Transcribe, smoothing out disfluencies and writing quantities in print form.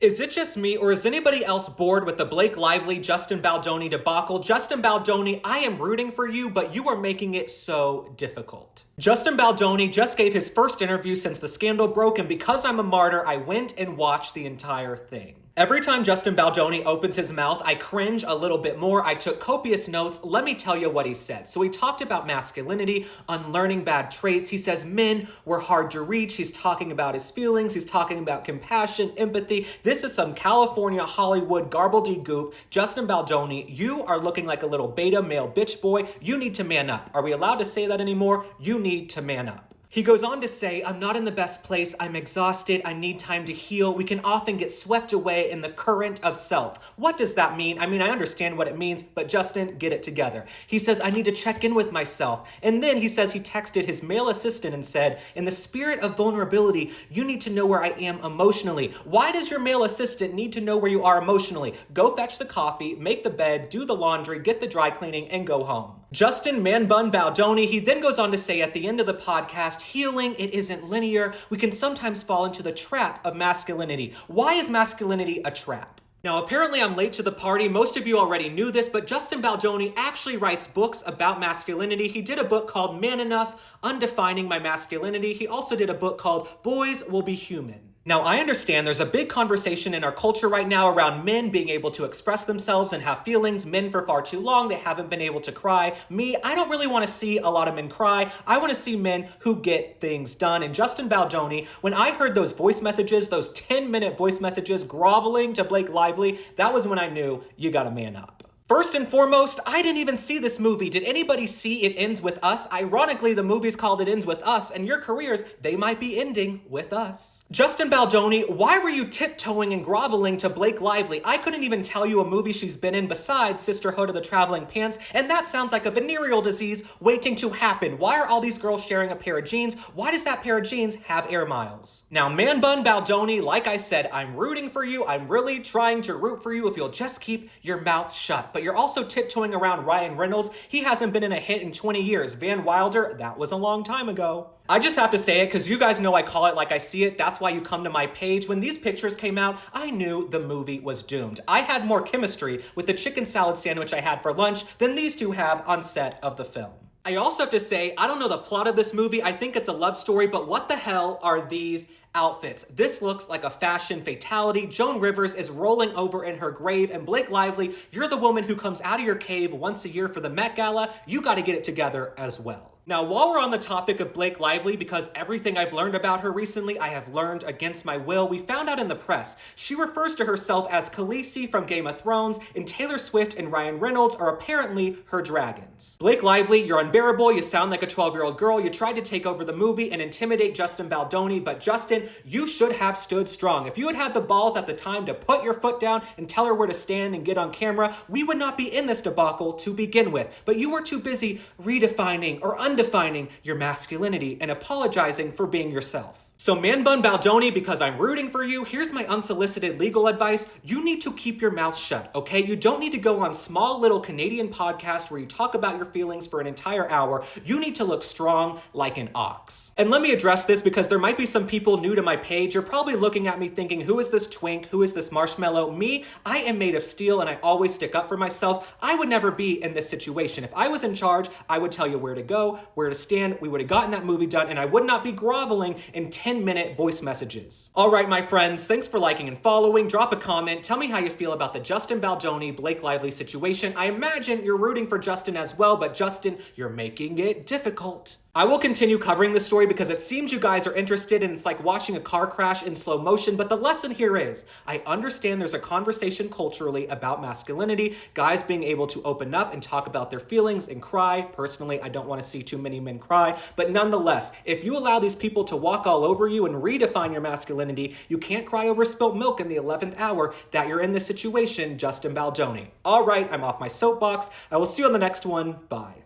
Is it just me, or is anybody else bored with the Blake Lively, Justin Baldoni debacle? Justin Baldoni, I am rooting for you, but you are making it so difficult. Justin Baldoni just gave his first interview since the scandal broke, and because I'm a martyr, I went and watched the entire thing. Every time Justin Baldoni opens his mouth, I cringe a little bit more. I took copious notes. Let me tell you what he said. So he talked about masculinity, unlearning bad traits. He says men were hard to reach. He's talking about his feelings. He's talking about compassion, empathy. This is some California Hollywood gobbledygook. Justin Baldoni, you are looking like a little beta male bitch boy. You need to man up. Are we allowed to say that anymore? You need to man up. He goes on to say, I'm not in the best place, I'm exhausted, I need time to heal. We can often get swept away in the current of self. What does that mean? I mean, I understand what it means, but Justin, get it together. He says, I need to check in with myself. And then he says he texted his male assistant and said, in the spirit of vulnerability, you need to know where I am emotionally. Why does your male assistant need to know where you are emotionally? Go fetch the coffee, make the bed, do the laundry, get the dry cleaning, and go home. Justin Man Bun Baldoni, he then goes on to say at the end of the podcast, healing, it isn't linear. We can sometimes fall into the trap of masculinity. Why is masculinity a trap? Now, apparently I'm late to the party. Most of you already knew this, but Justin Baldoni actually writes books about masculinity. He did a book called Man Enough, Undefining My Masculinity. He also did a book called Boys Will Be Human. Now, I understand there's a big conversation in our culture right now around men being able to express themselves and have feelings. Men for far too long, they haven't been able to cry. Me, I don't really want to see a lot of men cry. I want to see men who get things done. And Justin Baldoni, when I heard those voice messages, those 10-minute voice messages groveling to Blake Lively, that was when I knew you gotta man up. First and foremost, I didn't even see this movie. Did anybody see It Ends With Us? Ironically, the movie's called It Ends With Us, and your careers, they might be ending with us. Justin Baldoni, why were you tiptoeing and groveling to Blake Lively? I couldn't even tell you a movie she's been in besides Sisterhood of the Traveling Pants, and that sounds like a venereal disease waiting to happen. Why are all these girls sharing a pair of jeans? Why does that pair of jeans have air miles? Now, Man Bun Baldoni, like I said, I'm rooting for you. I'm really trying to root for you if you'll just keep your mouth shut. But you're also tiptoeing around Ryan Reynolds. He hasn't been in a hit in 20 years. Van Wilder, that was a long time ago. I just have to say it because you guys know I call it like I see it. That's why you come to my page. When these pictures came out, I knew the movie was doomed. I had more chemistry with the chicken salad sandwich I had for lunch than these two have on set of the film. I also have to say, I don't know the plot of this movie. I think it's a love story, but what the hell are these outfits? This looks like a fashion fatality. Joan Rivers is rolling over in her grave, and Blake Lively, you're the woman who comes out of your cave once a year for the Met Gala. You got to get it together as well. Now, while we're on the topic of Blake Lively, because everything I've learned about her recently, I have learned against my will, we found out in the press, she refers to herself as Khaleesi from Game of Thrones, and Taylor Swift and Ryan Reynolds are apparently her dragons. Blake Lively, you're unbearable, you sound like a 12-year-old girl, you tried to take over the movie and intimidate Justin Baldoni, but Justin, you should have stood strong. If you had had the balls at the time to put your foot down and tell her where to stand and get on camera, we would not be in this debacle to begin with, but you were too busy redefining or undefining your masculinity and apologizing for being yourself. So Man Bun Baldoni, because I'm rooting for you, here's my unsolicited legal advice. You need to keep your mouth shut, okay? You don't need to go on small little Canadian podcast where you talk about your feelings for an entire hour. You need to look strong like an ox. And let me address this because there might be some people new to my page. You're probably looking at me thinking, who is this twink? Who is this marshmallow? Me, I am made of steel and I always stick up for myself. I would never be in this situation. If I was in charge, I would tell you where to go, where to stand. We would have gotten that movie done and I would not be groveling in 10-minute voice messages. All right, my friends, thanks for liking and following. Drop a comment. Tell me how you feel about the Justin Baldoni, Blake Lively situation. I imagine you're rooting for Justin as well, but Justin, you're making it difficult. I will continue covering this story because it seems you guys are interested and it's like watching a car crash in slow motion, but the lesson here is, I understand there's a conversation culturally about masculinity, guys being able to open up and talk about their feelings and cry. Personally, I don't want to see too many men cry, but nonetheless, if you allow these people to walk all over you and redefine your masculinity, you can't cry over spilt milk in the 11th hour that you're in this situation, Justin Baldoni. All right, I'm off my soapbox. I will see you on the next one. Bye.